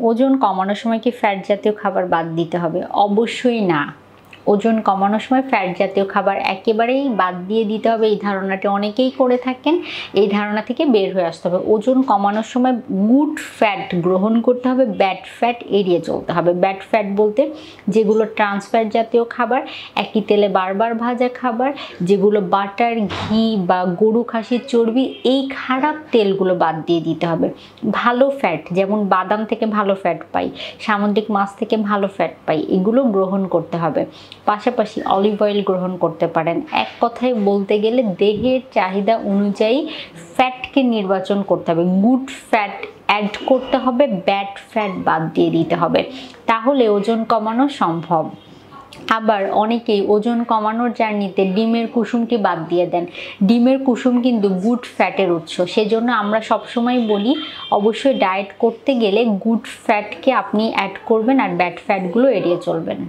ওজন কমানোর সময় কি ফ্যাট জাতীয় খাবার বাদ দিতে হবে? অবশ্যই না। ওজন কমানোর সময় ফ্যাট জাতীয় খাবার একেবারেই বাদ দিয়ে দিতে হবে, এই ধারণাটি অনেকেই করে থাকেন। এই ধারণা থেকে বের হয়ে আসতে হবে। ওজন কমানোর সময় গুড ফ্যাট গ্রহণ করতে হবে, ব্যাড ফ্যাট এড়িয়ে চলতে হবে। ব্যাড ফ্যাট বলতে যেগুলো ট্রান্স ফ্যাট জাতীয় খাবার, একই তেলে বারবার ভাজা খাবার, যেগুলো বাটার, ঘি বা গরু খাসির চর্বি, এই খারাপ তেলগুলো বাদ দিয়ে দিতে হবে। ভালো ফ্যাট, যেমন বাদাম থেকে ভালো ফ্যাট পাই, সামুদ্রিক মাছ থেকে ভালো ফ্যাট পাই, এগুলো গ্রহণ করতে হবে। পাশাপাশি অলিভ অয়েল গ্রহণ করতে পারেন। এক কথায় বলতে গেলে দেহের চাহিদা অনুযায়ী ফ্যাটকে নির্বাচন করতে হবে। গুড ফ্যাট অ্যাড করতে হবে, ব্যাড ফ্যাট বাদ দিয়ে দিতে হবে, তাহলে ওজন কমানো সম্ভব। আবার অনেকেই ওজন কমানোর জার্নিতে ডিমের কুসুমটি বাদ দিয়ে দেন। ডিমের কুসুম কিন্তু গুড ফ্যাটের উৎস, সেজন্য আমরা সবসময় বলি অবশ্যই ডায়েট করতে গেলে গুড ফ্যাটকে আপনি অ্যাড করবেন আর ব্যাড ফ্যাটগুলো এড়িয়ে চলবেন।